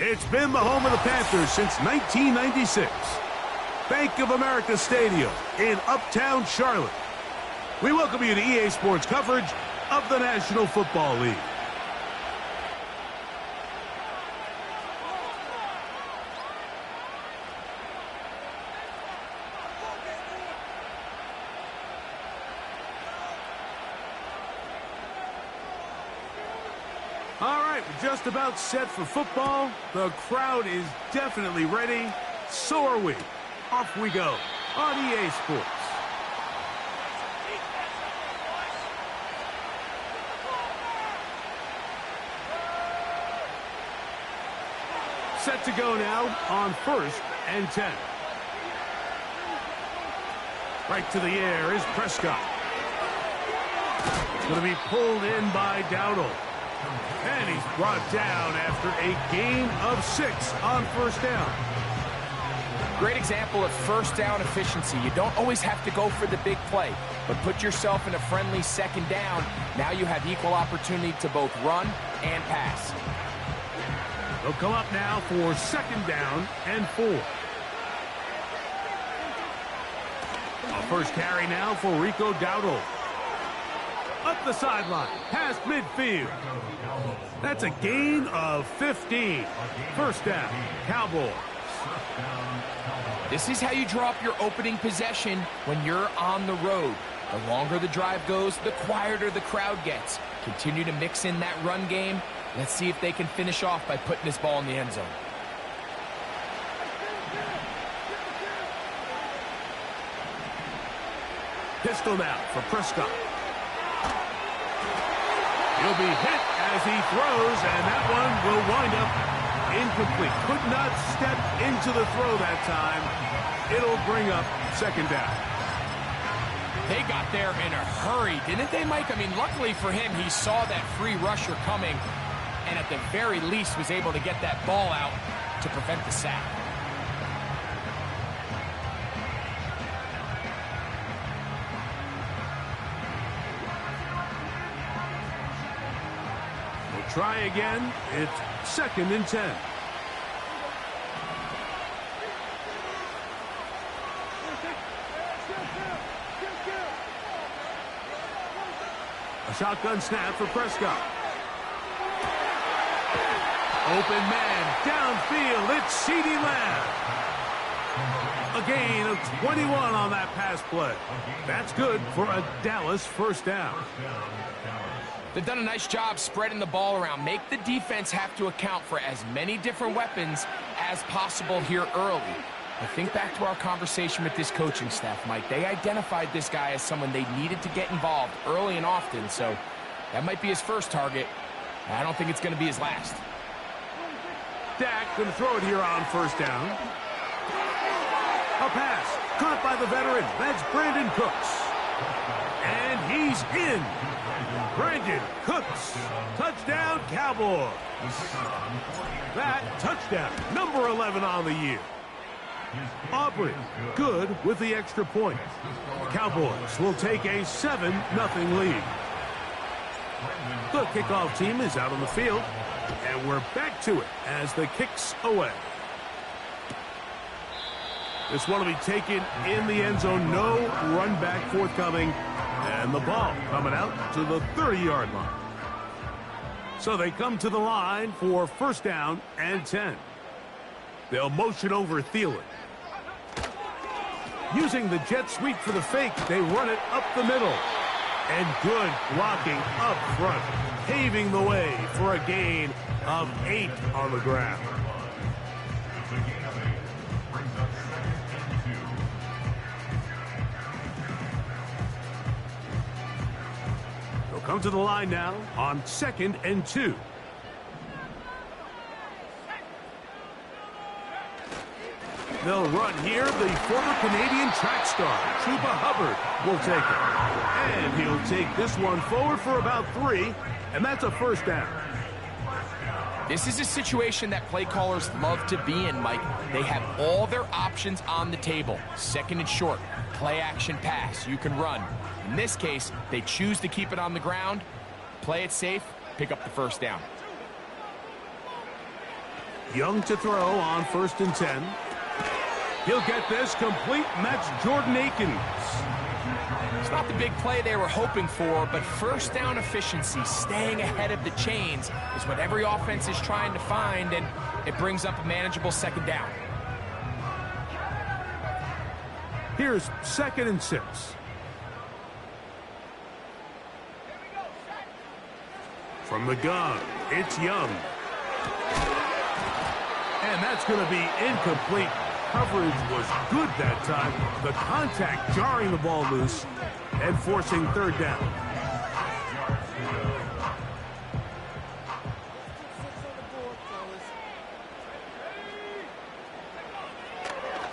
It's been the home of the Panthers since 1996. Bank of America Stadium in Uptown Charlotte. We welcome you to EA Sports coverage of the National Football League. All right, we're just about set for football. The crowd is definitely ready. So are we. Off we go on EA Sports. Set to go now on 1st and 10. Right to the air is Prescott. It's going to be pulled in by Dowdle. And he's brought down after a gain of 6 on 1st down. Great example of first down efficiency. You don't always have to go for the big play, but put yourself in a friendly 2nd down. Now you have equal opportunity to both run and pass. They'll come up now for 2nd down and 4. A first carry now for Rico Dowdle. Up the sideline, past midfield. That's a gain of 15. 1st down, Cowboys. This is how you draw up your opening possession when you're on the road. The longer the drive goes, the quieter the crowd gets. Continue to mix in that run game. Let's see if they can finish off by putting this ball in the end zone. Pistol now for Prescott. He'll be hit as he throws, and that one will wind up incomplete. Could not step into the throw that time. It'll bring up 2nd down. They got there in a hurry, didn't they, Mike? I mean, luckily for him, he saw that free rusher coming, and at the very least was able to get that ball out to prevent the sack. We'll try again. It's 2nd and 10. A shotgun snap for Prescott. Open man, downfield, it's CeeDee Lamb. A gain of 21 on that pass play. That's good for a Dallas 1st down. They've done a nice job spreading the ball around. Make the defense have to account for as many different weapons as possible here early. I think back to our conversation with this coaching staff, Mike. They identified this guy as someone they needed to get involved early and often, so that might be his first target. I don't think it's going to be his last. Dak going to throw it here on 1st down. A pass caught by the veteran. That's Brandon Cooks. And he's in. Brandon Cooks. Touchdown, Cowboys. That touchdown, number 11 on the year. Aubrey, good with the extra point. Cowboys will take a 7-0 lead. The kickoff team is out on the field, and we're back to it as the kick's away. This one will be taken in the end zone. No run back forthcoming, and the ball coming out to the 30-yard line. So they come to the line for 1st down and 10. They'll motion over Thielen. Using the jet sweep for the fake, they run it up the middle. And good blocking up front, paving the way for a gain of 8 on the ground. They'll come to the line now on 2nd and 2. They'll run here. The former Canadian track star, Chuba Hubbard, will take it. And he'll take this one forward for about 3, and that's a 1st down. This is a situation that play callers love to be in, Mike. They have all their options on the table. 2nd and short, play action pass, you can run. In this case, they choose to keep it on the ground, play it safe, pick up the 1st down. Young to throw on 1st and 10. He'll get this complete, and that's Jordan Akins. It's not the big play they were hoping for, but first down efficiency, staying ahead of the chains, is what every offense is trying to find, and it brings up a manageable 2nd down. Here's 2nd and 6. From the gun, it's Young. And that's going to be incomplete. Coverage was good that time. The contact jarring the ball loose and forcing 3rd down.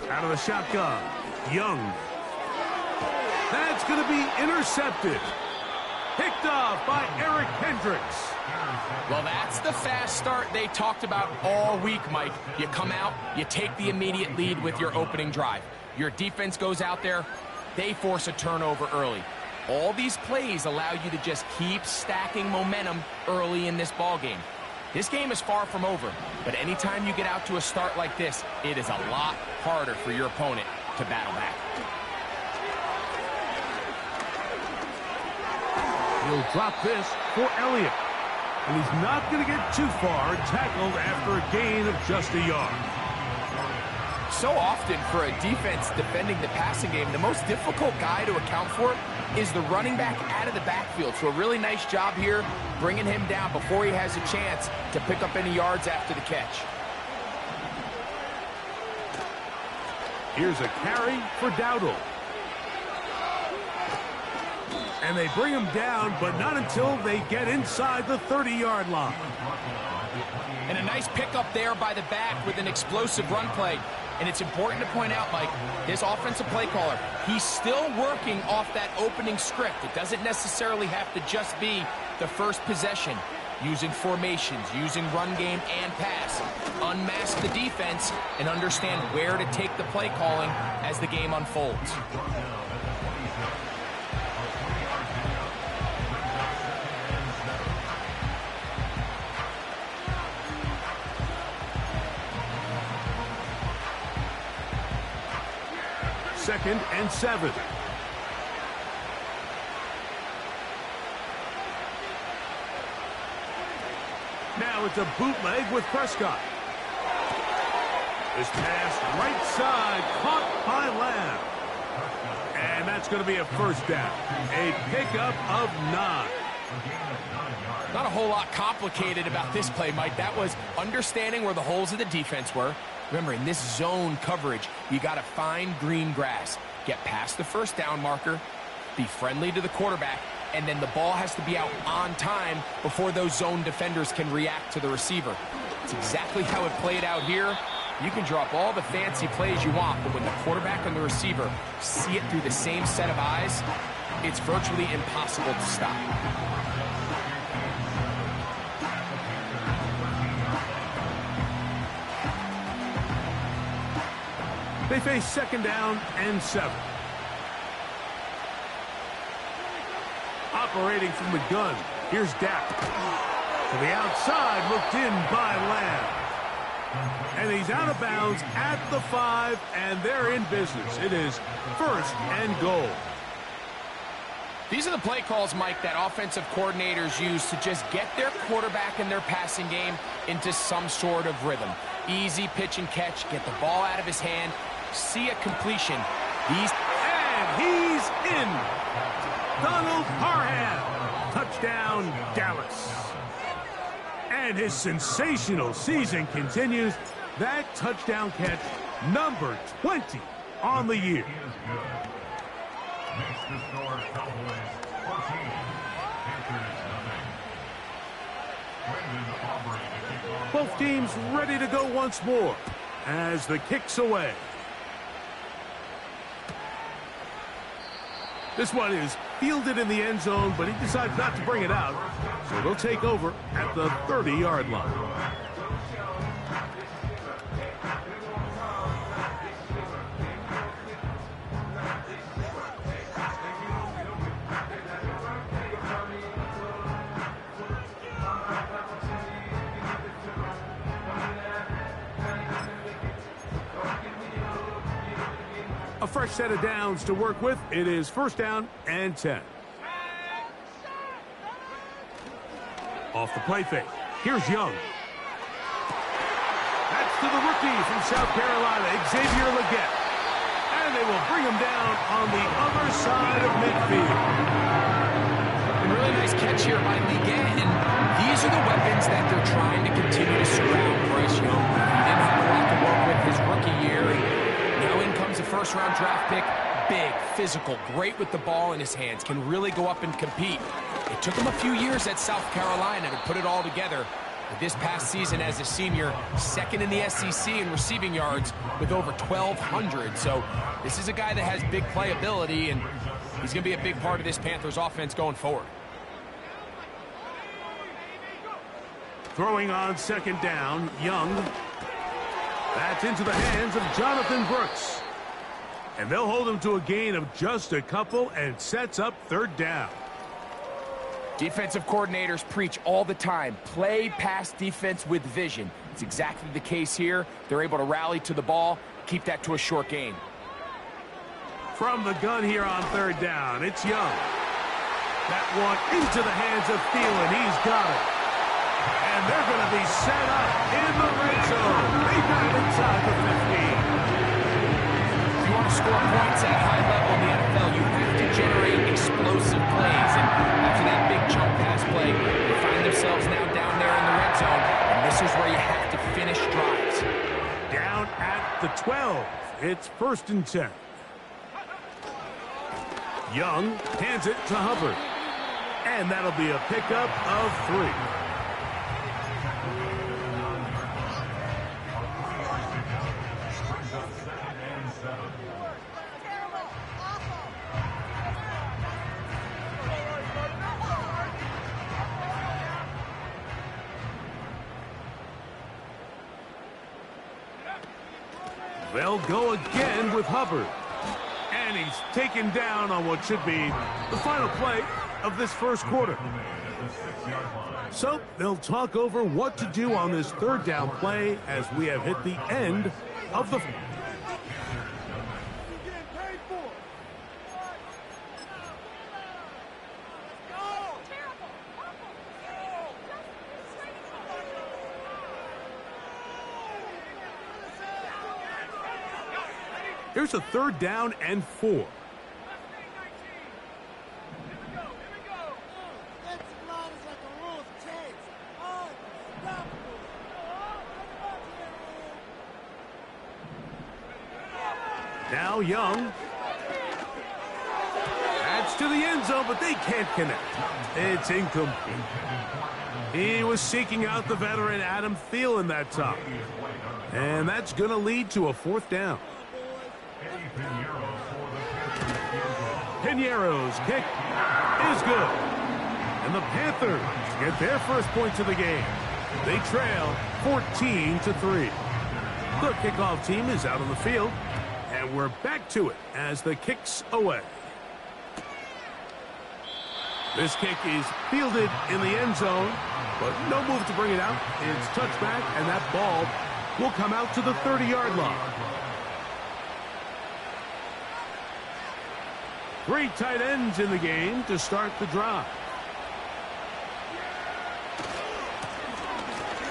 Out of the shotgun, Young. That's going to be intercepted. Picked off by Eric Kendricks. Well, that's the fast start they talked about all week, Mike. You come out, you take the immediate lead with your opening drive. Your defense goes out there, they force a turnover early. All these plays allow you to just keep stacking momentum early in this ball game. This game is far from over, but anytime you get out to a start like this, it is a lot harder for your opponent to battle back. He'll drop this for Elliott. And he's not going to get too far, tackled after a gain of just a yard. So often for a defense defending the passing game, the most difficult guy to account for is the running back out of the backfield. So a really nice job here, bringing him down before he has a chance to pick up any yards after the catch. Here's a carry for Dowdle. And they bring him down, but not until they get inside the 30-yard line. And a nice pickup there by the back with an explosive run play. And it's important to point out, Mike, this offensive play caller, he's still working off that opening script. It doesn't necessarily have to just be the first possession. Using formations, using run game and pass. Unmask the defense and understand where to take the play calling as the game unfolds. Second and 7. Now it's a bootleg with Prescott. This pass right side, caught by Lamb. And that's going to be a 1st down. A pickup of 9. Not a whole lot complicated about this play, Mike. That was understanding where the holes of the defense were. Remember, in this zone coverage, you got to find green grass. Get past the 1st down marker, be friendly to the quarterback, and then the ball has to be out on time before those zone defenders can react to the receiver. It's exactly how it played out here. You can drop all the fancy plays you want, but when the quarterback and the receiver see it through the same set of eyes, it's virtually impossible to stop. They face 2nd down and 7. Operating from the gun, here's Dak. To the outside, looked in by Lamb. And he's out of bounds at the 5, and they're in business. It is 1st and goal. These are the play calls, Mike, that offensive coordinators use to just get their quarterback and their passing game into some sort of rhythm. Easy pitch and catch, get the ball out of his hand, see a completion. And he's in. Donald Parham. Touchdown, Dallas. And his sensational season continues. That touchdown catch, number 20 on the year. Makes the score Cowboys 14, Panthers nothing. Both teams ready to go once more as the kick's away. This one is fielded in the end zone, but he decides not to bring it out. So they'll take over at the 30-yard line. A fresh set of downs to work with. It is first down and 10. Off the play fake. Here's Young. That's to the rookie from South Carolina, Xavier Legette. And they will bring him down on the other side of midfield. A really nice catch here by Legette, and these are the weapons that they're trying to continue to surround Bryce Young. He didn't have a lot to work with his rookie year. Now in comes a first-round draft pick. Big, physical, great with the ball in his hands, can really go up and compete. It took him a few years at South Carolina to put it all together. But this past season as a senior, second in the SEC in receiving yards with over 1,200. So this is a guy that has big playability, and he's going to be a big part of this Panthers offense going forward. Throwing on second down, Young. That's into the hands of Jonathan Brooks. And they'll hold him to a gain of just a couple and sets up third down. Defensive coordinators preach all the time, play pass defense with vision. It's exactly the case here. They're able to rally to the ball, keep that to a short gain. From the gun here on third down, it's Young. That one into the hands of Thielen. He's got it. And they're going to be set up in the red zone. They got it inside the 15. If you want to score points at a high level in the NFL, you have to generate explosive plays. And after that big chunk pass play, they find themselves now down there in the red zone. And this is where you have to finish drives. Down at the 12. It's first and 10. Young hands it to Hubbard. And that'll be a pickup of 3. They'll go again with Hubbard. And he's taken down on what should be the final play of this first quarter. So they'll talk over what to do on this third down play as we have hit the end of the... Here's a third down and 4. Now Young. That's to the end zone, but they can't connect. It's incomplete. He was seeking out the veteran Adam Thielen that time. And that's going to lead to a fourth down. Piñeiro's kick is good. And the Panthers get their first points of the game. They trail 14-3. The kickoff team is out on the field. And we're back to it as the kick's away. This kick is fielded in the end zone, but no move to bring it out. It's touchback, and that ball will come out to the 30-yard line. 3 tight ends in the game to start the drive.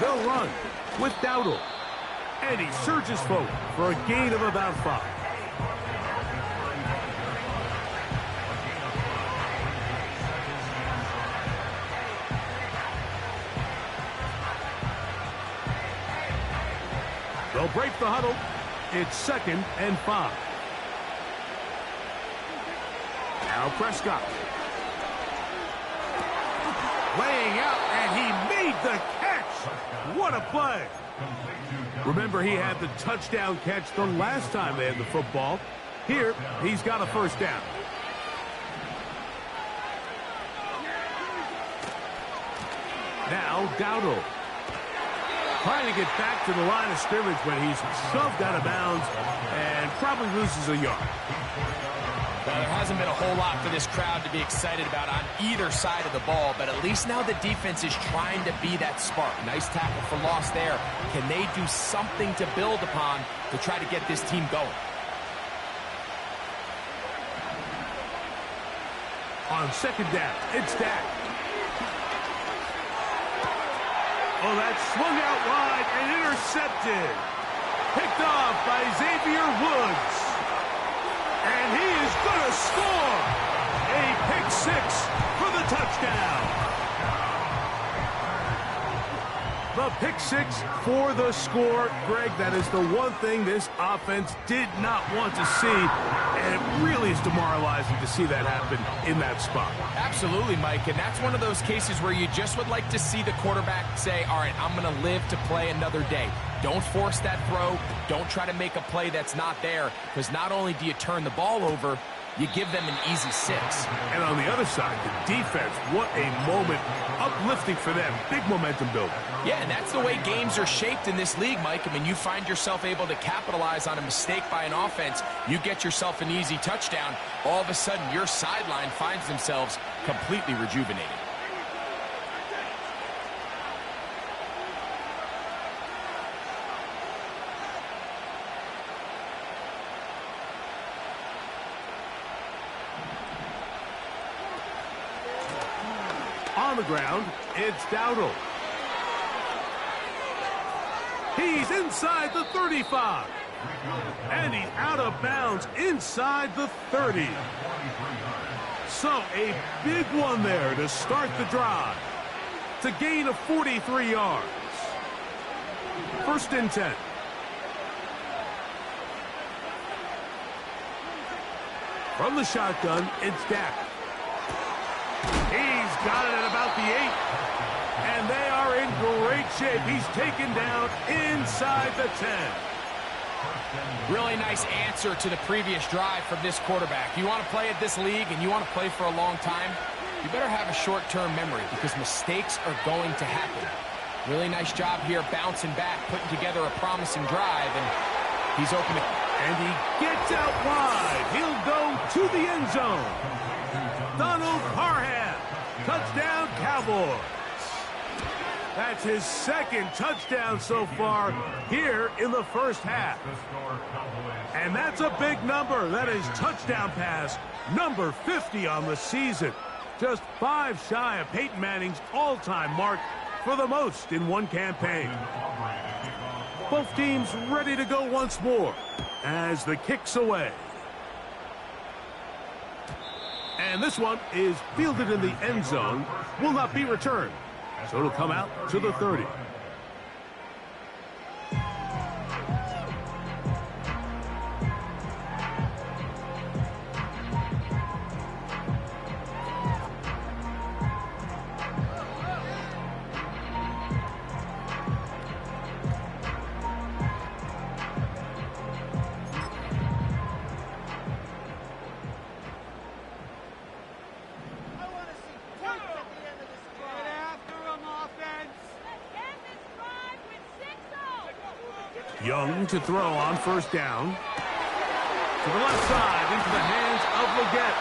They'll run with Dowdle. And he surges forward for a gain of about 5. They'll break the huddle. It's 2nd and 5. Now Prescott. Laying out, and he made the catch. What a play. Remember, he had the touchdown catch the last time they had the football. Here, he's got a first down. Now Dowdle. Trying to get back to the line of scrimmage, but he's shoved out of bounds and probably loses a yard. Well, there hasn't been a whole lot for this crowd to be excited about on either side of the ball, but at least now the defense is trying to be that spark. Nice tackle for loss there. Can they do something to build upon to try to get this team going? On second down, it's Dak. Oh, that swung out wide and intercepted. Picked off by Xavier Woods. And he is going to score. A pick six for the touchdown. The pick six for the score. Greg, that is the one thing this offense did not want to see, and it really is demoralizing to see that happen in that spot. Absolutely, Mike, and that's one of those cases where you just would like to see the quarterback say, all right, I'm going to live to play another day. Don't force that throw. Don't try to make a play that's not there, because not only do you turn the ball over, you give them an easy six. And on the other side, the defense, what a moment. Uplifting for them. Big momentum builder. Yeah, and that's the way games are shaped in this league, Mike. I mean, you find yourself able to capitalize on a mistake by an offense. You get yourself an easy touchdown. All of a sudden, your sideline finds themselves completely rejuvenated. On the ground, it's Dowdle. He's inside the 35. And he's out of bounds inside the 30. So a big one there to start the drive. It's a gain of 43 yards. First and 10. From the shotgun, it's Dak. He's got it at about the 8. And they are in great shape. He's taken down inside the 10. Really nice answer to the previous drive from this quarterback. You want to play at this league and you want to play for a long time, you better have a short-term memory because mistakes are going to happen. Really nice job here bouncing back, putting together a promising drive, and he's open to... And he gets out wide. He'll go to the end zone. Donald Parham, touchdown Cowboys. That's his second touchdown so far here in the first half. And that's a big number. That is touchdown pass number 50 on the season. Just 5 shy of Peyton Manning's all-time mark for the most in one campaign. Both teams ready to go once more as the kick's away. And this one is fielded in the end zone, will not be returned. So it'll come out to the 30. Young to throw on first down. To the left side, into the hands of Leggett.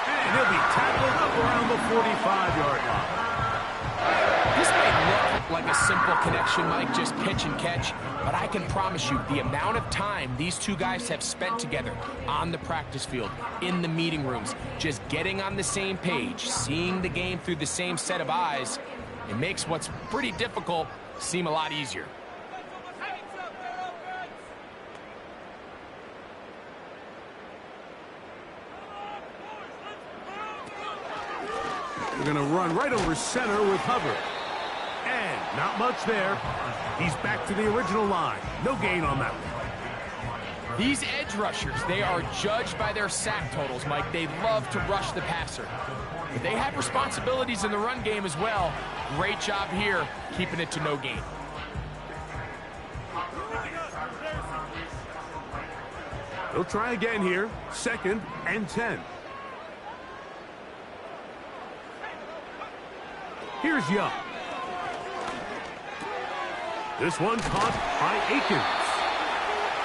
And he'll be tackled up around the 45-yard line. This may look like a simple connection, Mike, just pitch and catch, but I can promise you the amount of time these two guys have spent together on the practice field, in the meeting rooms, just getting on the same page, seeing the game through the same set of eyes, it makes what's pretty difficult seem a lot easier. We're going to run right over center with Hubbard. And not much there. He's back to the original line. No gain on that one. These edge rushers, they are judged by their sack totals, Mike. They love to rush the passer. But they have responsibilities in the run game as well. Great job here, keeping it to no gain. They'll try again here. Second and 10. Here's Young. This one caught by Akins.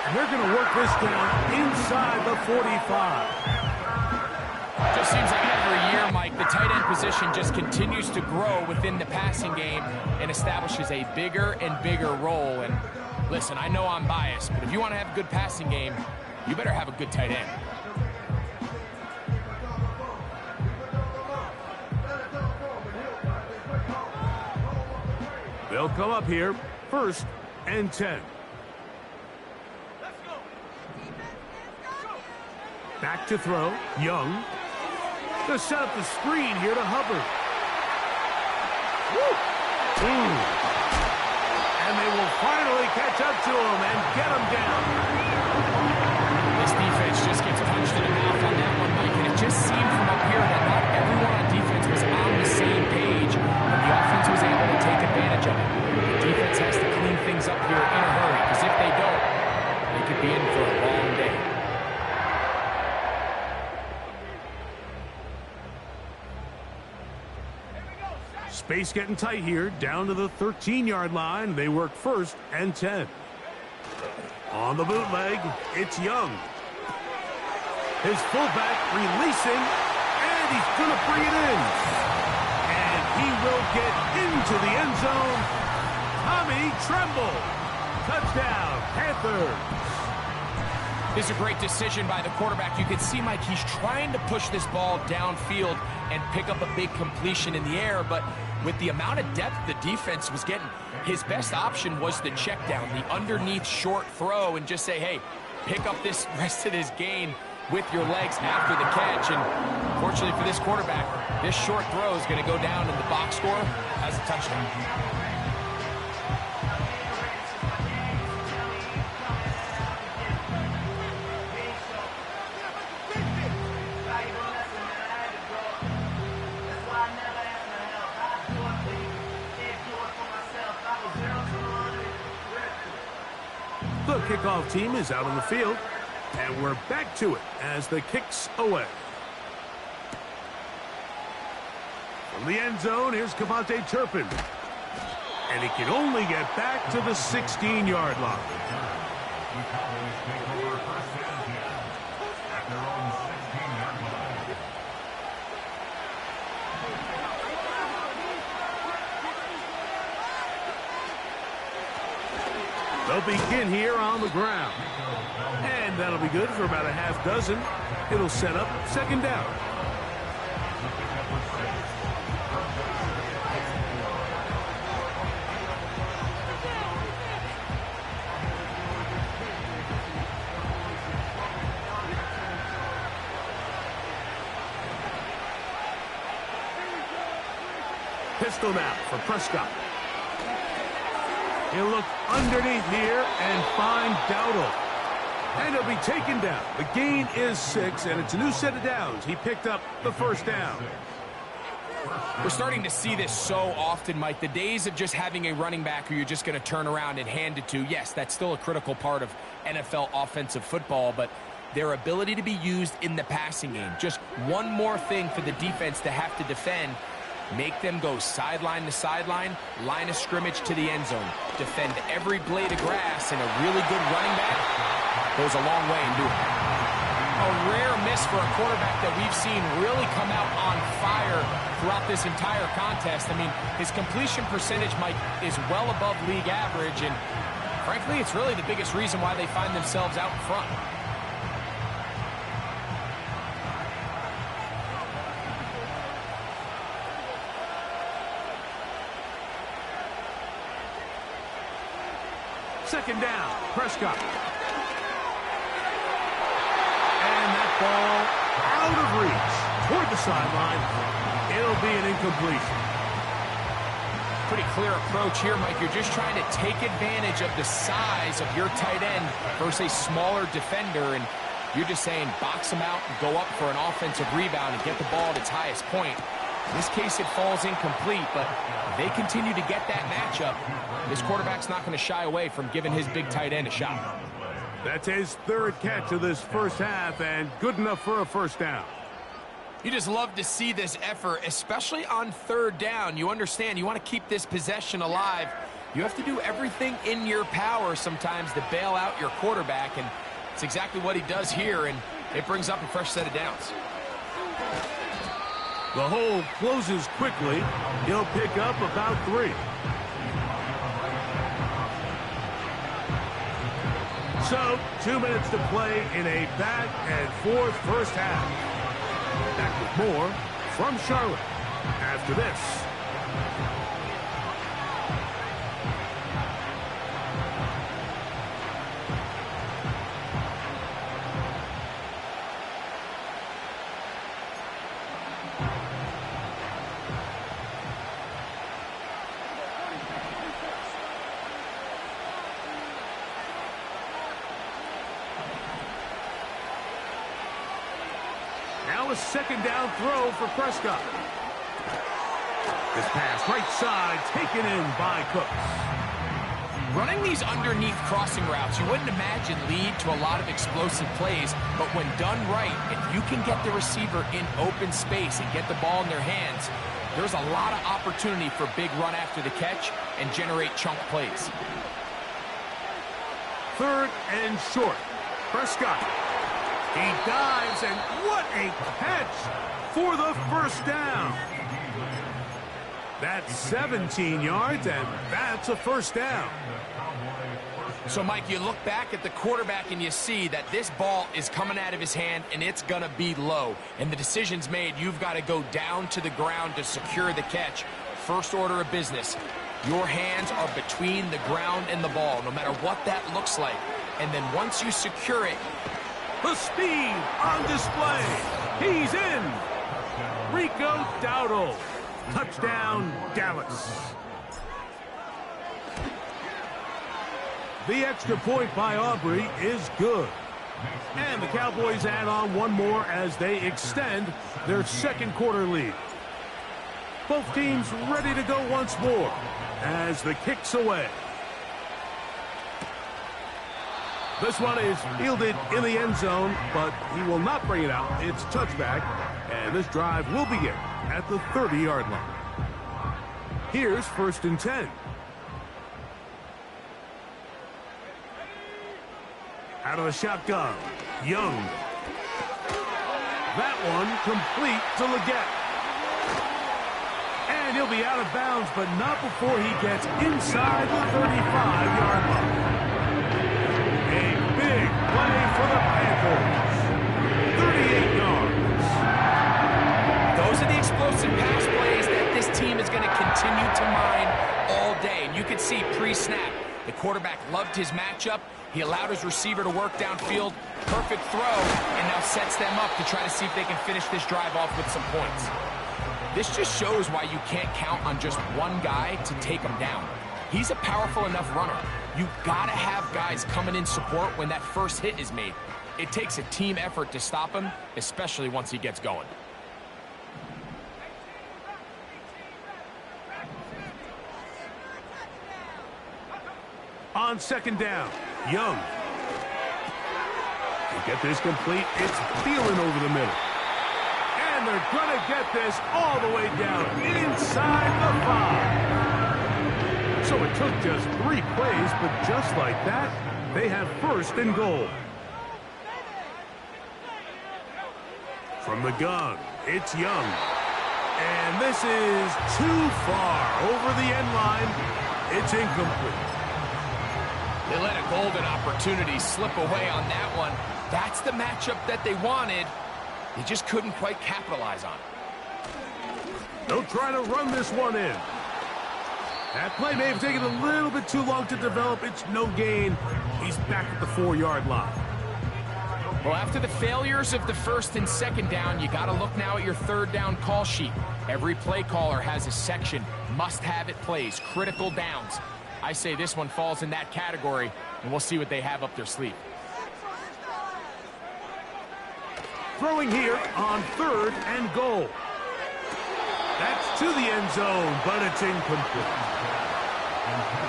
And they're going to work this down inside the 45. Just seems like every year, Mike, the tight end position just continues to grow within the passing game and establishes a bigger and bigger role. And listen, I know I'm biased, but if you want to have a good passing game, you better have a good tight end. They'll come up here, 1st and 10. Back to throw, Young. To set up the screen here to Hubbard. And they will finally catch up to him and get him down. This defense just gets punched in the mouth on that one, Mike, and it just seemed from up here that not everyone on defense was on the same page, and the offense was able to take advantage of it. The defense has to clean things up here in a hurry, because if they don't, they could be in for a long day. Space getting tight here, down to the 13-yard line. They work 1st and 10. On the bootleg, it's Young. His fullback releasing, and he's going to bring it in. And he will get into the end zone. Tommy Tremble. Touchdown, Panthers. This is a great decision by the quarterback. You can see, Mike, he's trying to push this ball downfield and pick up a big completion in the air, but with the amount of depth the defense was getting, his best option was the check down, the underneath short throw, and just say, hey, pick up this rest of this gain with your legs after the catch. And fortunately for this quarterback, this short throw is going to go down in the box score as a touchdown. The kickoff team is out on the field, and we're back to it as the kick's away. From the end zone, here's Cavante Turpin. And he can only get back to the 16-yard line. They'll begin here on the ground. And that'll be good for about a half dozen. It'll set up 2nd down. Pistol now for Prescott. He'll look underneath here and find Dowdle. And he'll be taken down. The gain is 6, and it's a new set of downs. He picked up the 1st down. We're starting to see this so often, Mike. The days of just having a running back who you're just going to turn around and hand it to, yes, that's still a critical part of NFL offensive football, but their ability to be used in the passing game. Just one more thing for the defense to have to defend. Make them go sideline to sideline, line of scrimmage to the end zone. Defend every blade of grass, and a really good running back goes a long way in doing it. A rare miss for a quarterback that we've seen really come out on fire throughout this entire contest. I mean, his completion percentage, Mike, is well above league average, and frankly, it's really the biggest reason why they find themselves out in front. Second down, Prescott. And that ball out of reach toward the sideline. It'll be an incompletion. Pretty clear approach here, Mike. You're just trying to take advantage of the size of your tight end versus a smaller defender, and you're just saying box him out and go up for an offensive rebound and get the ball at its highest point. In this case, it falls incomplete, but they continue to get that matchup. This quarterback's not going to shy away from giving his big tight end a shot. That's his 3rd catch of this first half, and good enough for a 1st down. You just love to see this effort, especially on 3rd down. You understand, you want to keep this possession alive. You have to do everything in your power sometimes to bail out your quarterback, and it's exactly what he does here, and it brings up a fresh set of downs. The hole closes quickly. He'll pick up about 3. So, 2 minutes to play in a back-and-forth first half. Back with more from Charlotte after this. a second down throw for Prescott. This pass right side taken in by Cooks. Running these underneath crossing routes, you wouldn't imagine lead to a lot of explosive plays, but when done right, if you can get the receiver in open space and get the ball in their hands, there's a lot of opportunity for big run after the catch and generate chunk plays. 3rd and short. Prescott. He dives, and what a catch for the first down. That's 17 yards, and that's a first down. So, Mike, you look back at the quarterback and you see that this ball is coming out of his hand and it's going to be low. And the decision's made. You've got to go down to the ground to secure the catch. First order of business. Your hands are between the ground and the ball, no matter what that looks like. And then once you secure it, the speed on display. He's in. Rico Dowdle. Touchdown, Dallas. The extra point by Aubrey is good. And the Cowboys add on one more as they extend their second quarter lead. Both teams ready to go once more as the kick's away. This one is fielded in the end zone, but he will not bring it out. It's touchback, and this drive will begin at the 30-yard line. Here's 1st and 10. Out of the shotgun, Young. That one complete to Leggett. And he'll be out of bounds, but not before he gets inside the 35-yard line. A big play for the Panthers. 38 yards. those are the explosive pass plays that this team is going to continue to mine all day. And you can see pre-snap, the quarterback loved his matchup. He allowed his receiver to work downfield. Perfect throw, and now sets them up to try to see if they can finish this drive off with some points. This just shows why you can't count on just one guy to take him down. He's a powerful enough runner. You've got to have guys coming in support when that first hit is made. It takes a team effort to stop him, especially once he gets going. On second down, Young. To get this complete, it's Thielen over the middle. And they're going to get this all the way down inside the 5. So it took just 3 plays, but just like that, they have 1st and goal. From the gun, it's Young. And this is too far over the end line. It's incomplete. They let a golden opportunity slip away on that one. That's the matchup that they wanted. They just couldn't quite capitalize on it. They'll try to run this one in. That play may have taken a little bit too long to develop. It's no gain. He's back at the 4-yard line. Well, after the failures of the 1st and 2nd down, you got to look now at your 3rd down call sheet. Every play caller has a section, must-have-it plays, critical downs. I say this one falls in that category, and we'll see what they have up their sleeve. Throwing here on 3rd and goal. That's to the end zone, but it's incomplete.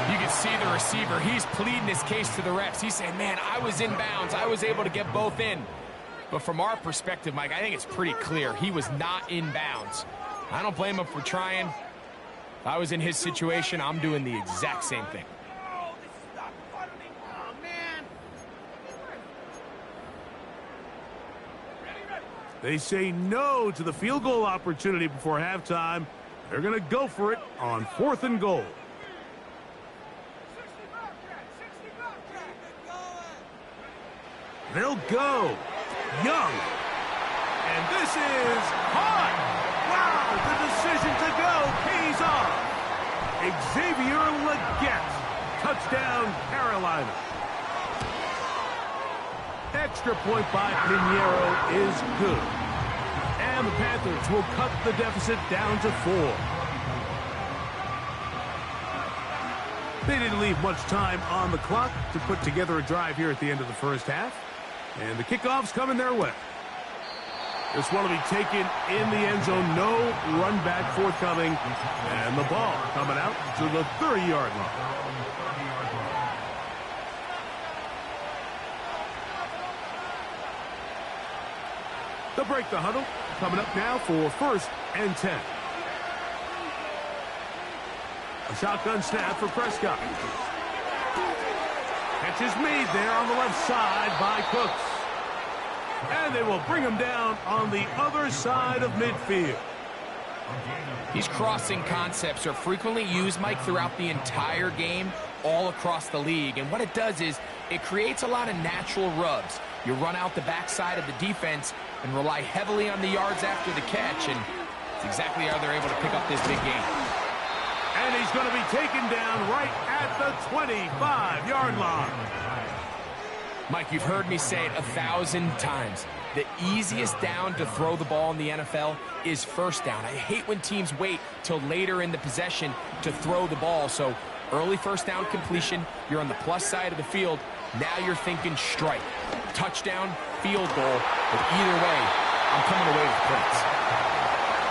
You can see the receiver. He's pleading his case to the refs. He's saying, man, I was in bounds. I was able to get both in. But from our perspective, Mike, I think it's pretty clear. He was not in bounds. I don't blame him for trying. If I was in his situation, I'm doing the exact same thing. They say no to the field goal opportunity before halftime. They're going to go for it on 4th and goal. They'll go. Young. And this is caught. Wow, the decision to go pays off. Xavier Leggett. Touchdown, Carolina. Extra point by Pinheiro is good. And the Panthers will cut the deficit down to 4. They didn't leave much time on the clock to put together a drive here at the end of the first half. And the kickoff's coming their way. This one will be taken in the end zone. No run back forthcoming. And the ball coming out to the 30-yard line. They'll break the huddle. Coming up now for 1st and 10. A shotgun snap for Prescott. Catch is made there on the left side by Cooks. And they will bring him down on the other side of midfield. These crossing concepts are frequently used, Mike, throughout the entire game, all across the league. And what it does is it creates a lot of natural rubs. You run out the backside of the defense and rely heavily on the yards after the catch, and it's exactly how they're able to pick up this big game. And he's going to be taken down right at the 25-yard line. Mike, you've heard me say it 1,000 times. The easiest down to throw the ball in the NFL is first down. I hate when teams wait till later in the possession to throw the ball. So early first down completion, you're on the plus side of the field. Now you're thinking strike, touchdown, field goal. But either way, I'm coming away with points.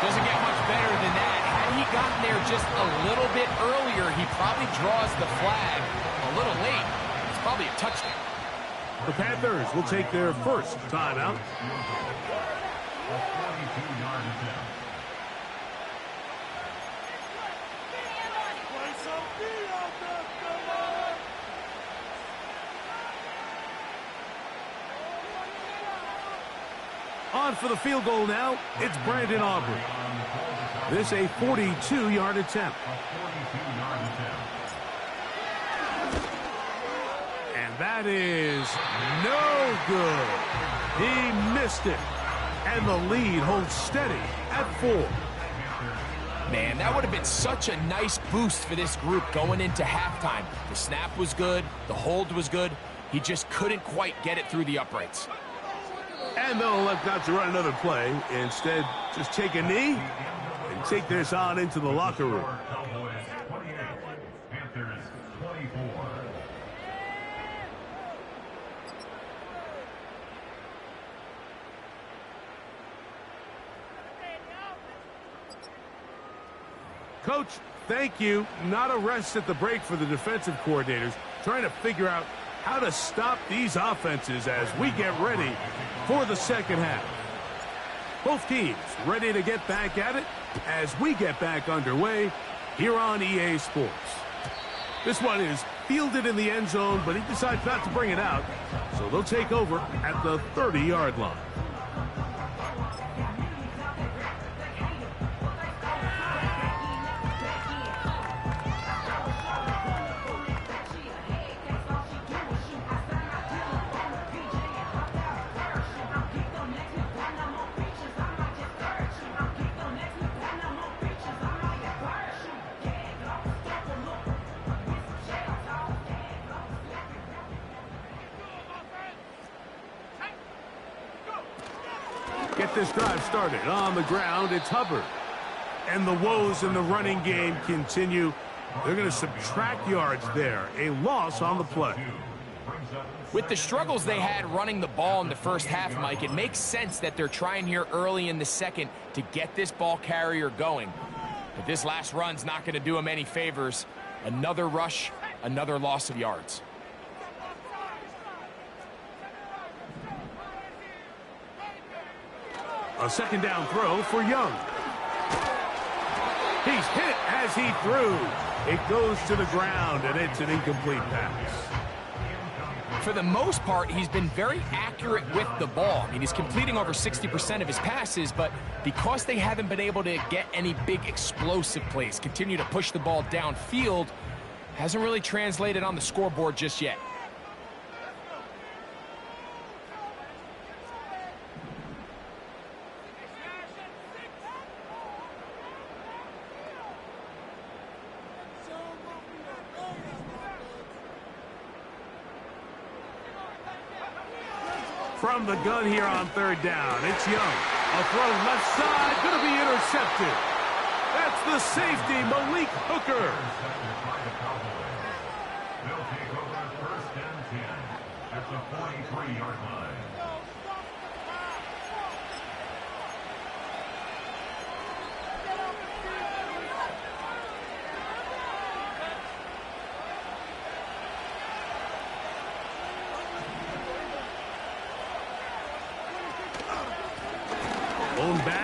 Doesn't get much better than that. Had he gotten there just a little bit earlier, he probably draws the flag a little late. It's probably a touchdown. The Panthers will take their first timeout. On for the field goal now, it's Brandon Aubrey. This a 42-yard attempt. And that is no good. He missed it. And the lead holds steady at 4. Man, that would have been such a nice boost for this group going into halftime. The snap was good. The hold was good. He just couldn't quite get it through the uprights. And they'll elect not to run another play. Instead, just take a knee and take this on into the locker room. Coach, thank you. Not a rest at the break for the defensive coordinators, trying to figure out how to stop these offenses as we get ready for the second half. Both teams ready to get back at it as we get back underway here on EA Sports. This one is fielded in the end zone, but he decides not to bring it out, so they'll take over at the 30-yard line. Get this drive started. On the ground, it's Hubbard. And the woes in the running game continue. They're going to subtract yards there. A loss on the play. With the struggles they had running the ball in the first half, Mike, it makes sense that they're trying here early in the second to get this ball carrier going. But this last run's not going to do him any favors. Another rush, another loss of yards. A second down throw for Young. He's hit as he threw. It goes to the ground, and it's an incomplete pass. For the most part, he's been very accurate with the ball. I mean, he's completing over 60% of his passes, but because they haven't been able to get any big explosive plays, continue to push the ball downfield, hasn't really translated on the scoreboard just yet. From the gun here on third down, it's Young. A throw left side, going to be intercepted. That's the safety, Malik Hooker. They'll take over at 1st and 10 at the 43-yard line.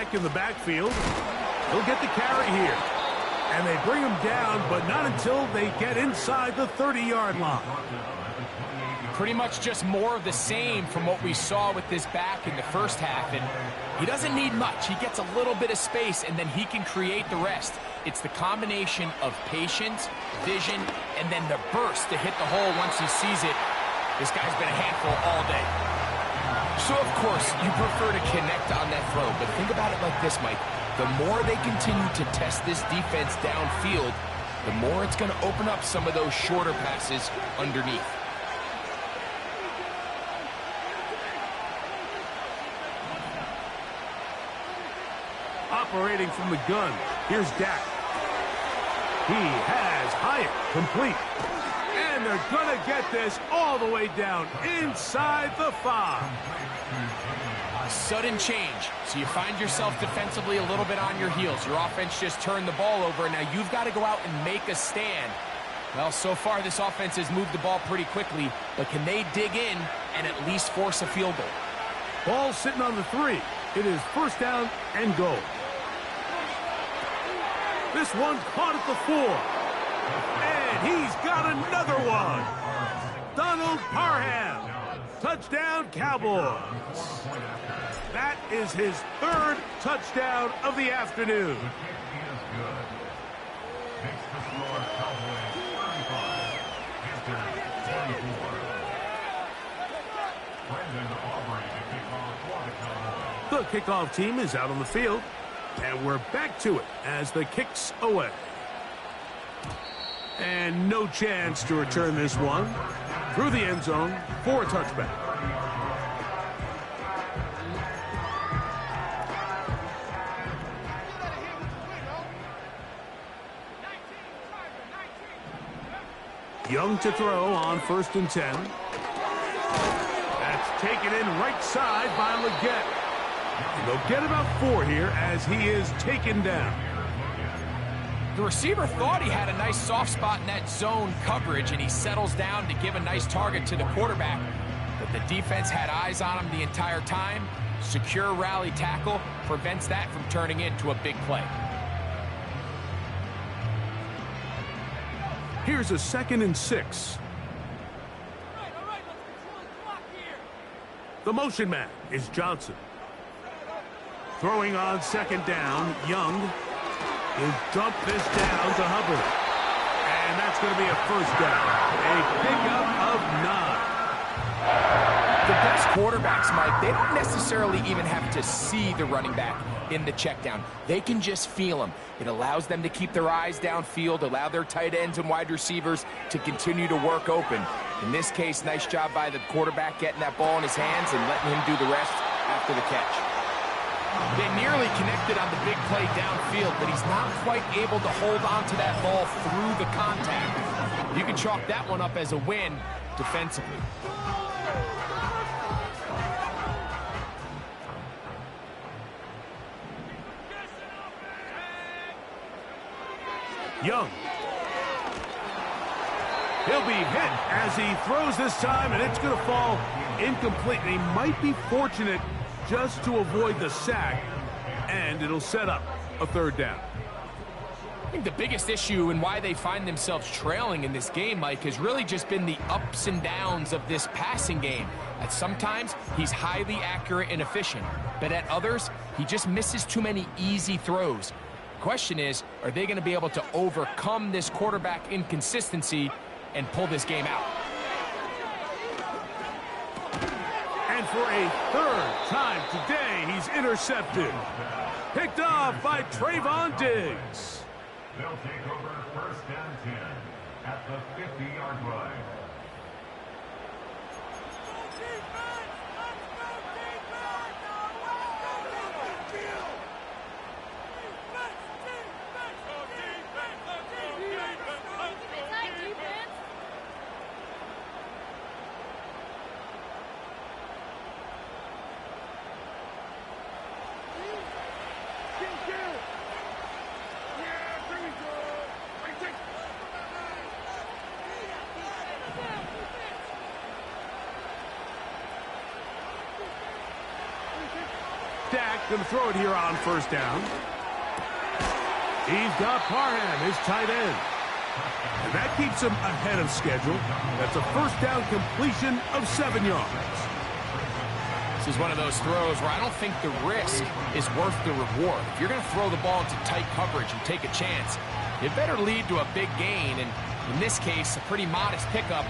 back in the backfield. He'll get the carry here. And they bring him down, but not until they get inside the 30-yard line. Pretty much just more of the same from what we saw with this back in the first half. And he doesn't need much. He gets a little bit of space, and then he can create the rest. It's the combination of patience, vision, and then the burst to hit the hole once he sees it. This guy's been a handful all day. So, of course, you prefer to connect on that throw, but think about it like this, Mike. The more they continue to test this defense downfield, the more it's going to open up some of those shorter passes underneath. Operating from the gun, here's Dak. He has Hyatt complete. And they're going to get this all the way down inside the 5. Sudden change. So you find yourself defensively a little bit on your heels. Your offense just turned the ball over, and now you've got to go out and make a stand. Well, so far this offense has moved the ball pretty quickly, but can they dig in and at least force a field goal? Ball sitting on the 3. It is first down and goal. This one caught at the 4. And he's got another one. Donald Parham. Touchdown, Cowboys. That is his 3rd touchdown of the afternoon. The kickoff team is out on the field, and we're back to it as the kick's away. And no chance to return this one through the end zone for a touchback. Young to throw on 1st and 10. That's taken in right side by Leggett. And they'll get about 4 here as he is taken down. The receiver thought he had a nice soft spot in that zone coverage, and he settles down to give a nice target to the quarterback. But the defense had eyes on him the entire time. Secure rally tackle prevents that from turning into a big play. Here's a 2nd and 6. The motion man is Johnson. Throwing on 2nd down, Young. He'll dump this down to Hubbard. And that's going to be a first down. A pickup of 9. The best quarterbacks, Mike, they don't necessarily even have to see the running back in the check down. They can just feel him. It allows them to keep their eyes downfield, allow their tight ends and wide receivers to continue to work open. In this case, nice job by the quarterback getting that ball in his hands and letting him do the rest after the catch. They nearly connected on the big play downfield, but he's not quite able to hold on to that ball through the contact. You can chalk that one up as a win defensively. Young. He'll be hit as he throws this time, and it's going to fall incomplete. And he might be fortunate just to avoid the sack, and it'll set up a 3rd down. I think the biggest issue and why they find themselves trailing in this game, Mike, has really just been the ups and downs of this passing game. At sometimes, he's highly accurate and efficient, but at others, he just misses too many easy throws. Question is, are they going to be able to overcome this quarterback inconsistency and pull this game out? And for a 3rd time today, he's intercepted. Picked off by Trayvon Diggs. They'll take over 1st and 10 at the 50-yard line. Dak going to throw it here on first down. He's got Parham, his tight end. And that keeps him ahead of schedule. That's a first down completion of 7 yards. This is one of those throws where I don't think the risk is worth the reward. If you're going to throw the ball into tight coverage and take a chance, it better lead to a big gain. And in this case, a pretty modest pickup,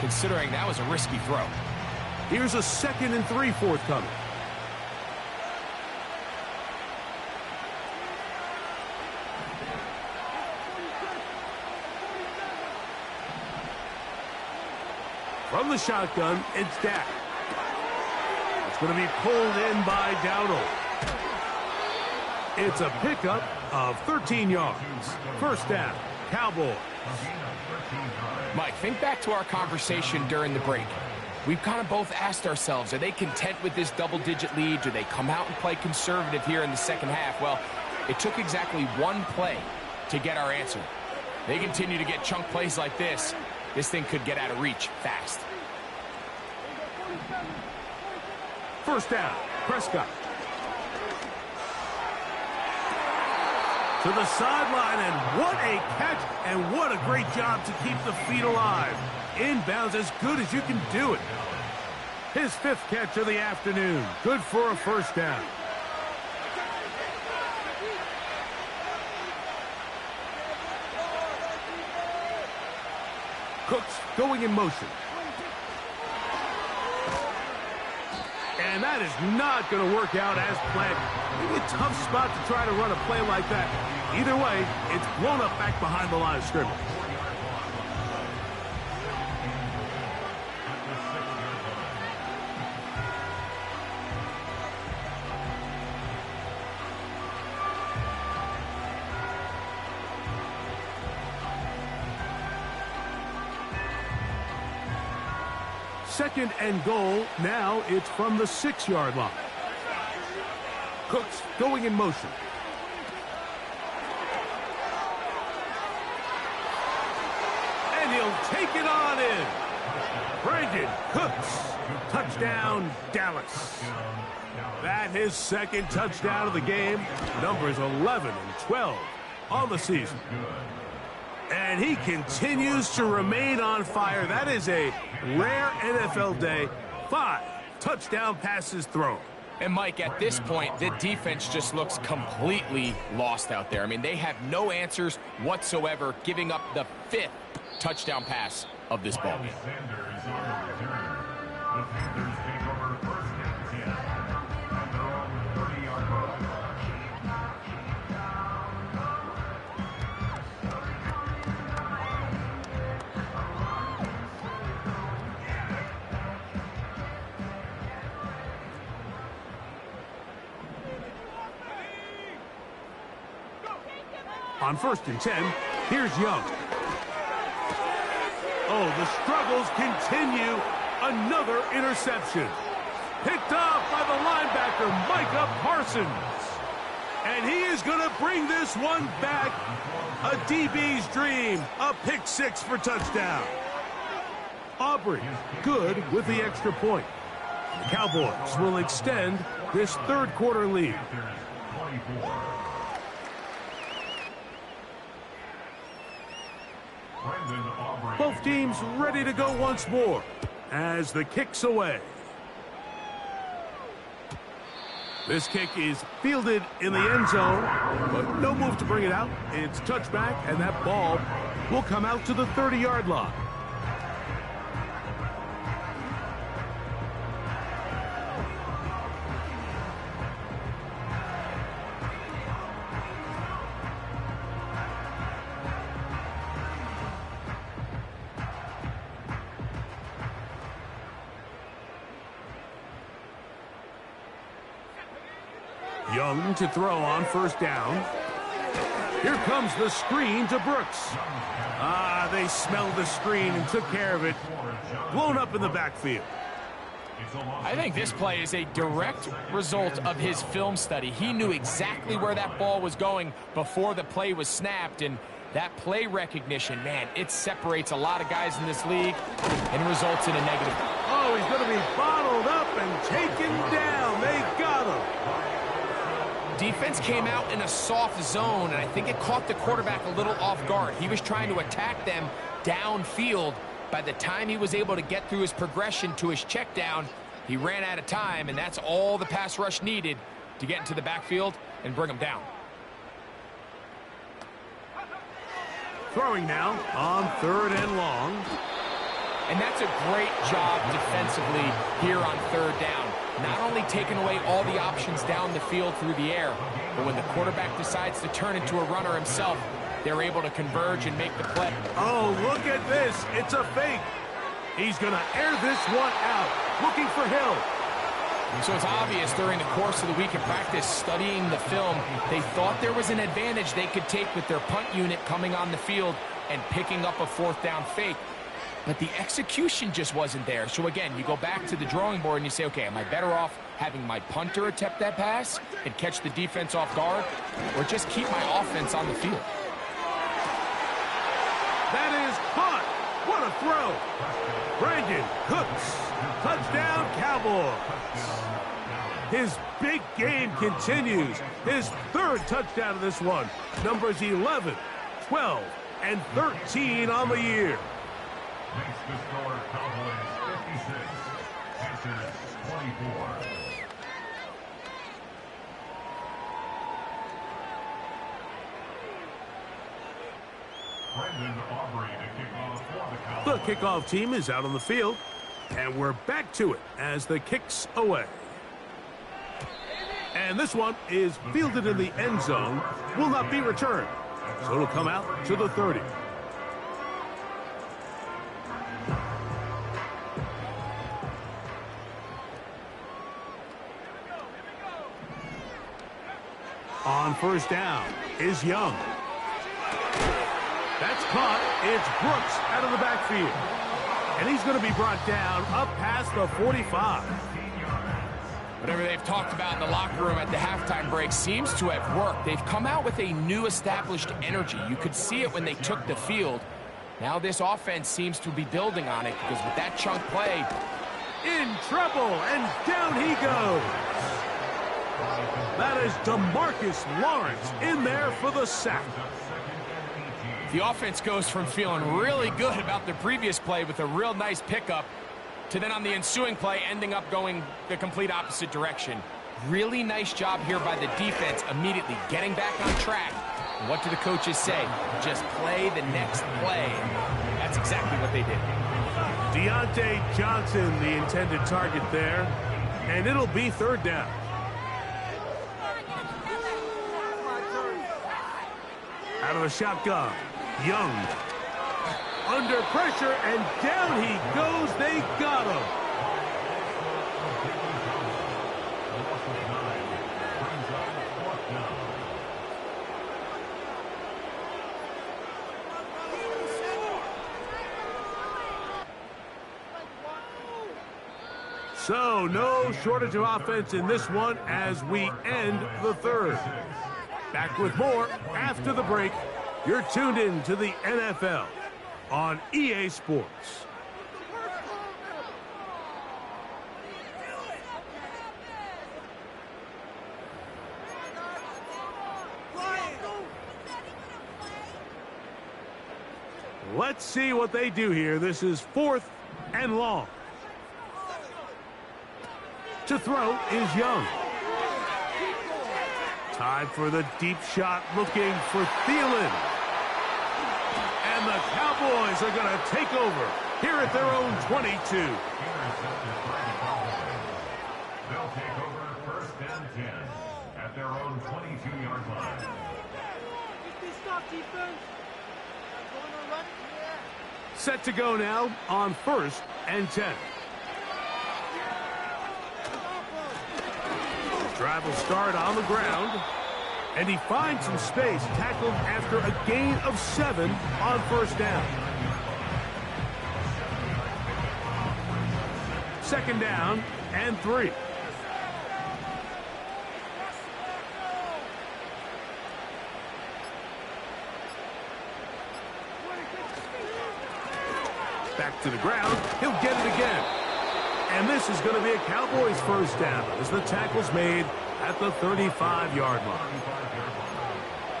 considering that was a risky throw. Here's a 2nd and 3 forthcoming. From the shotgun, it's Dak. It's going to be pulled in by Dowdle. It's a pickup of 13 yards. First down, Cowboys. Mike, think back to our conversation during the break. We've kind of both asked ourselves, are they content with this double-digit lead? Do they come out and play conservative here in the second half? Well, it took exactly one play to get our answer. They continue to get chunk plays like this. This thing could get out of reach fast. First down, Prescott. To the sideline, and what a catch, and what a great job to keep the feet alive. Inbounds as good as you can do it. His 5th catch of the afternoon. Good for a first down. Cooks going in motion. And that is not going to work out as planned. Maybe a tough spot to try to run a play like that. Either way, it's blown up back behind the line of scrimmage. Second and goal. Now it's from the 6-yard line. Cooks going in motion. And he'll take it on in. Brandon Cooks. Touchdown, Dallas. That his 2nd touchdown of the game. Numbers 11 and 12 on the season. And he continues to remain on fire. That is a rare NFL day. 5 touchdown passes thrown. And Mike, at this point, the defense just looks completely lost out there. I mean, they have no answers whatsoever, giving up the 5th touchdown pass of this ball game. Sanders on the return. The Panthers take over first and 10 at their own 30-yard line. On 1st and 10, here's Young. Oh, the struggles continue. Another interception. Picked off by the linebacker, Micah Parsons. And he is going to bring this one back. A DB's dream. A pick 6 for touchdown. Aubrey, good with the extra point. The Cowboys will extend this 3rd quarter lead. Both teams ready to go once more as the kick's away. This kick is fielded in the end zone, but no move to bring it out. It's touchback, and that ball will come out to the 30-yard line. Young to throw on first down. Here comes the screen to Brooks. They smelled the screen and took care of it. Blown up in the backfield. I think this play is a direct result of his film study. He knew exactly where that ball was going before the play was snapped, and That play recognition, man, it separates a lot of guys in this league and results in a negative. Oh, he's going to be bottled up and taken down. They got him. Defense came out in a soft zone, and I think it caught the quarterback a little off guard. He was trying to attack them downfield. By the time he was able to get through his progression to his check down, he ran out of time, and that's all the pass rush needed to get into the backfield and bring him down. Throwing now on 3rd and long. And that's a great job defensively here on 3rd down. Not only taking away all the options down the field through the air, but when the quarterback decides to turn into a runner himself, they're able to converge and make the play. Oh, look at this. It's a fake. He's going to air this one out, looking for Hill. So it's obvious during the course of the week of practice, studying the film, they thought there was an advantage they could take with their punt unit coming on the field and picking up a 4th down fake. But the execution just wasn't there. So again, you go back to the drawing board and you say, okay, am I better off having my punter attempt that pass and catch the defense off guard, or just keep my offense on the field? That is caught. What a throw. Brandon Cooks. Touchdown, Cowboys. His big game continues. His 3rd touchdown of this one. Numbers 11, 12, and 13 on the year. Makes the score Cowboys 56, Panthers 24. Brendan Aubrey to kick off for the Cowboys. The kickoff team is out on the field, and we're back to it as the kick's away. And this one is fielded in the end zone, will not be returned, so it'll come out to the 30. On 1st down is Young. That's caught. It's Brooks out of the backfield. And he's going to be brought down up past the 45. Whatever they've talked about in the locker room at the halftime break seems to have worked. They've come out with a new established energy. You could see it when they took the field. Now this offense seems to be building on it, because with that chunk play, In trouble, and down he goes. That is DeMarcus Lawrence in there for the sack. the offense goes from feeling really good about the previous play with a real nice pickup to then on the ensuing play ending up going the complete opposite direction. Really nice job here by the defense, immediately getting back on track. And what do the coaches say? Just play the next play. That's exactly what they did. Deontay Johnson, the intended target there, and it'll be 3rd down. Out of the shotgun, Young. Under pressure, and down he goes. They got him. So, no shortage of offense in this one as we end the 3rd. Back with more after the break. You're tuned in to the NFL on EA Sports. Let's see what they do here. This is 4th and long. To throw is Young. Time for the deep shot, looking for Thielen. And the Cowboys are going to take over here at their own 22. They'll take over 1st and 10 at their own 22-yard line. Set to go now on 1st and 10. Drive will start on the ground, and he finds some space, tackled after a gain of 7 on 1st down. 2nd down and 3. Back to the ground. He'll get it again. And this is going to be a Cowboys first down as the tackle's made at the 35-yard line.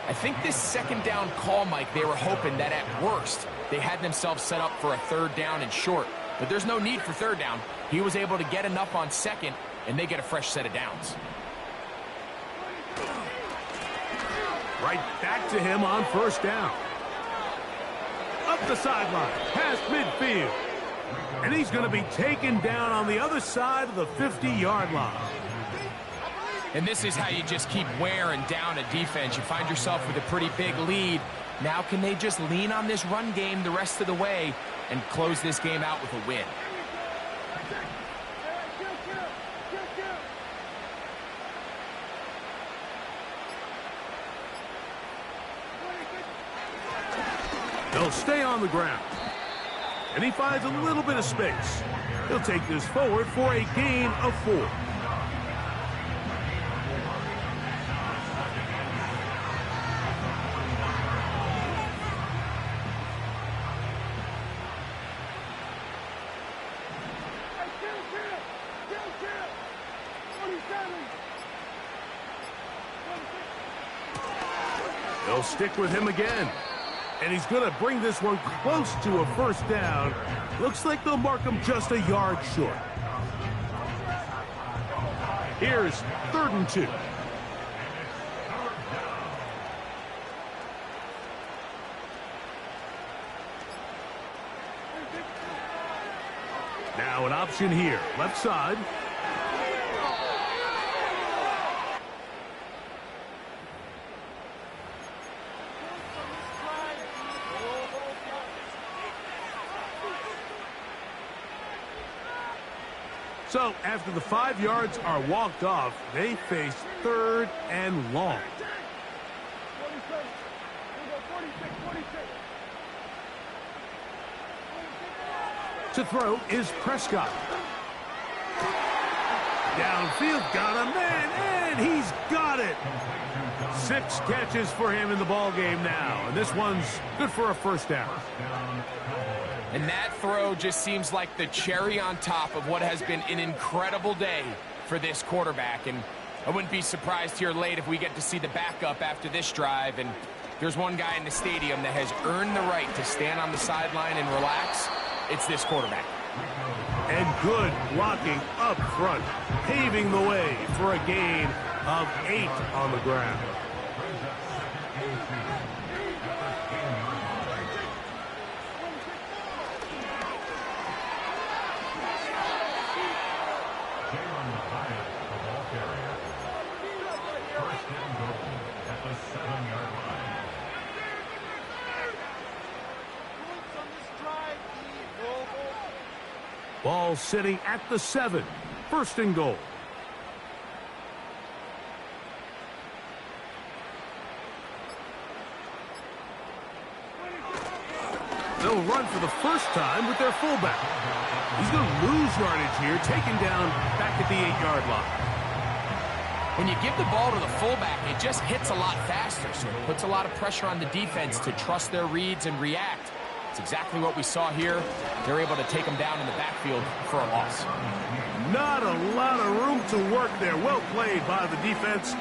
I think this second down call, Mike, they were hoping that at worst they had themselves set up for a third down and short. But there's no need for third down. He was able to get enough on second, and they get a fresh set of downs. Right back to him on first down. Up the sideline, past midfield. And he's going to be taken down on the other side of the 50-yard line. And this is how you just keep wearing down a defense. You find yourself with a pretty big lead. Now can they just lean on this run game the rest of the way and close this game out with a win? They'll stay on the ground. And he finds a little bit of space. He'll take this forward for a gain of 4. They'll stick with him again. And he's going to bring this one close to a first down. Looks like they'll mark him just a yard short. Here's 3rd and 2. Now an option here, left side. So, after the 5 yards are walked off, they face 3rd and long. To throw is Prescott. Downfield, got a man, and he's got it. 6 catches for him in the ball game now, and this one's good for a first down. And that throw just seems like the cherry on top of what has been an incredible day for this quarterback. And I wouldn't be surprised here late if we get to see the backup after this drive. And there's one guy in the stadium that has earned the right to stand on the sideline and relax. It's this quarterback. And good blocking up front, paving the way for a gain of 8 on the ground. Ball sitting at the 7. 1st and goal. They'll run for the first time with their fullback. He's going to lose yardage here, taken down back at the 8-yard line. When you give the ball to the fullback, it just hits a lot faster, so it puts a lot of pressure on the defense to trust their reads and react. It's exactly what we saw here. They're able to take him down in the backfield for a loss. Not a lot of room to work there. Well played by the defense.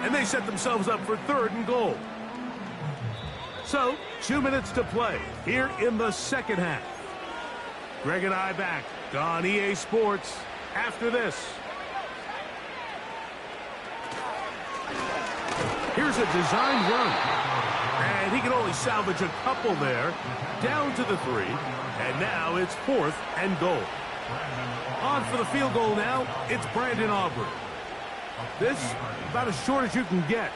And they set themselves up for 3rd and goal. So, 2 minutes to play here in the second half. Greg and I back on EA Sports after this. Here's a designed run. And he can only salvage a couple there. Down to the 3. And now it's 4th and goal. On for the field goal now. It's Brandon Aubrey. This about as short as you can get.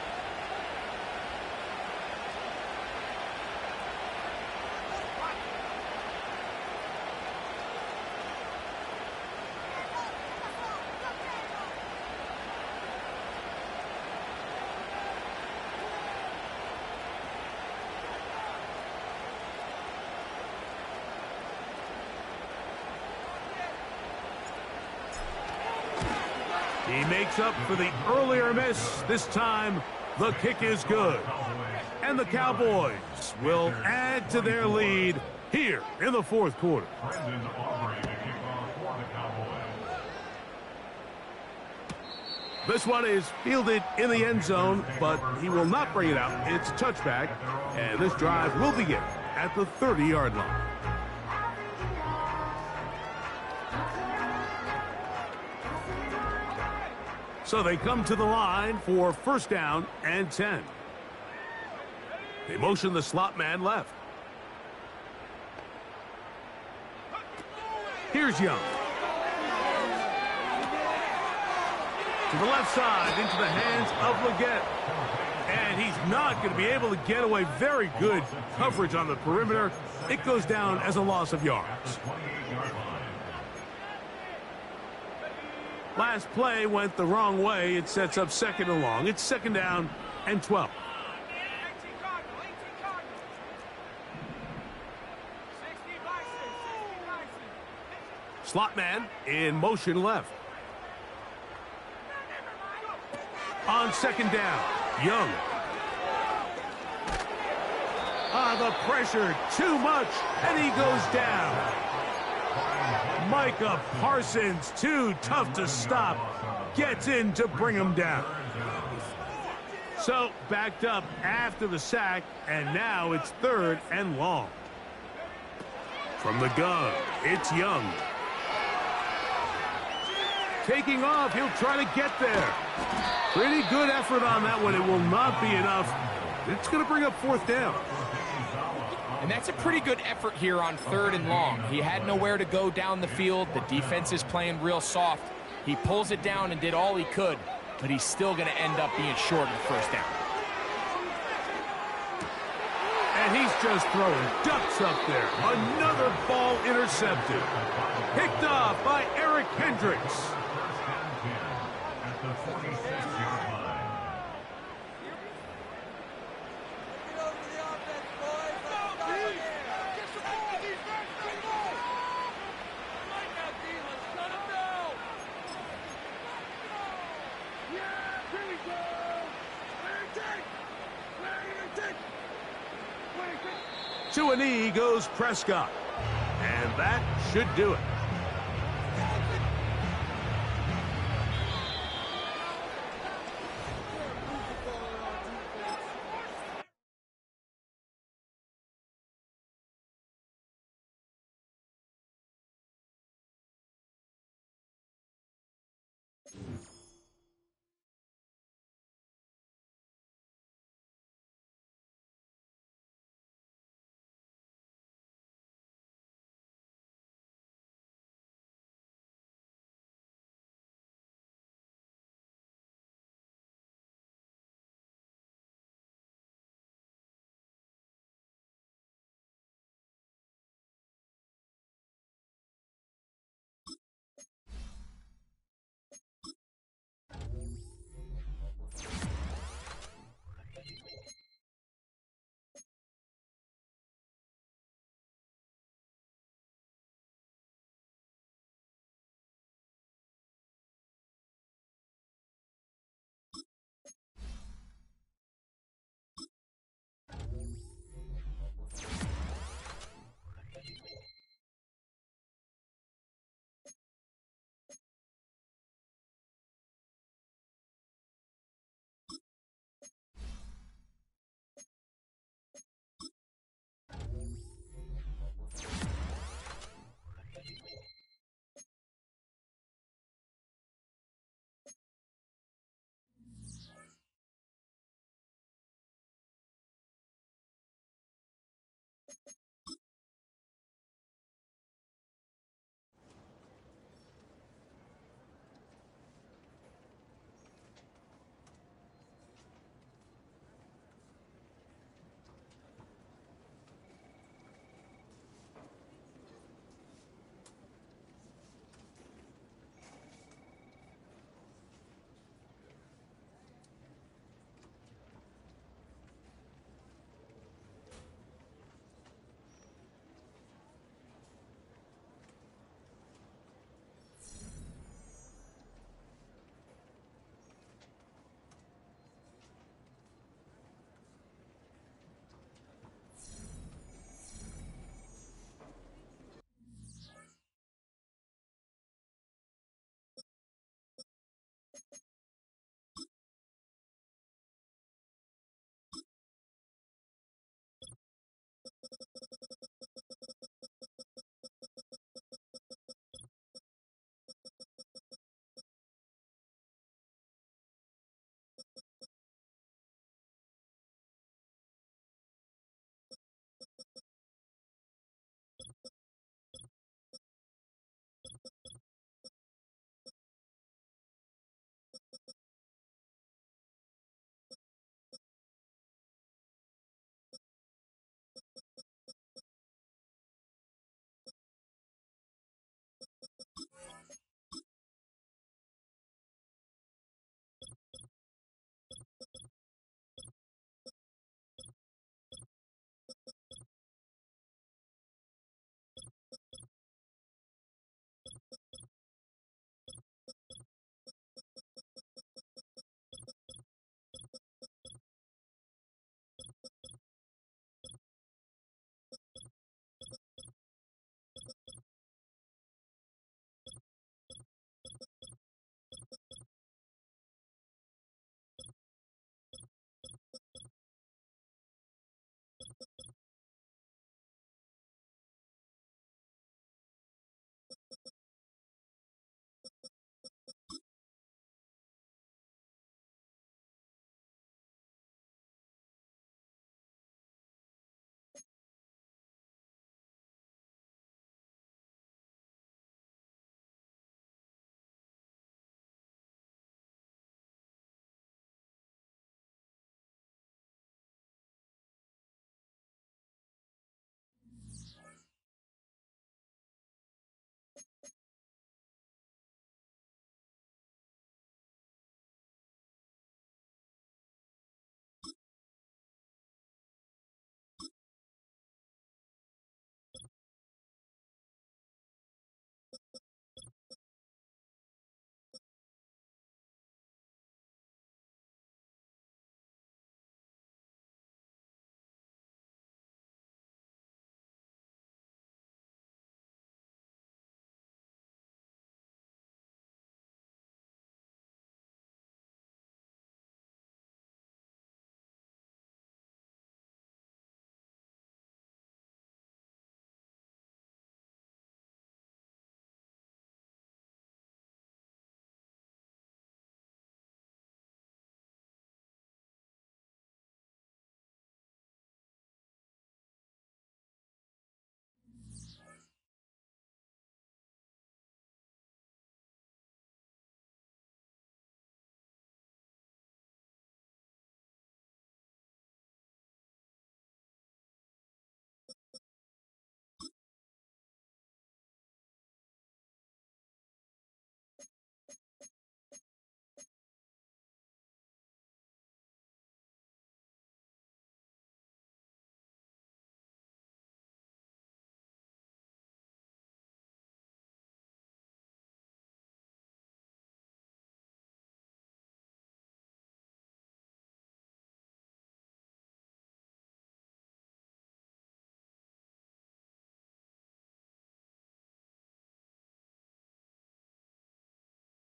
He makes up for the earlier miss. This time, the kick is good. And the Cowboys will add to their lead here in the fourth quarter. Brendan Aubrey to kick off for the Cowboys. This one is fielded in the end zone, but he will not bring it out. It's a touchback, and this drive will begin at the 30-yard line. So they come to the line for first down and 10. They motion the slot man left. Here's Young. To the left side, into the hands of Leggett. And he's not going to be able to get away. Very good coverage on the perimeter. It goes down as a loss of yards. Last play went the wrong way. It sets up second and long. It's second down and 12. Slot man in motion left. On second down, Young. The pressure, too much, and he goes down. Micah Parsons, too tough to stop, gets in to bring him down. So, backed up after the sack, and now it's third and long. From the gun, it's Young. Taking off, he'll try to get there. Pretty good effort on that one. It will not be enough. It's going to bring up fourth down. And that's a pretty good effort here on third and long. He had nowhere to go down the field. The defense is playing real soft. He pulls it down and did all he could, but he's still going to end up being short of the first down. And he's just throwing ducks up there. Another ball intercepted. Picked off by Eric Kendricks. At the 46-yard line. To a knee goes Prescott. And that should do it.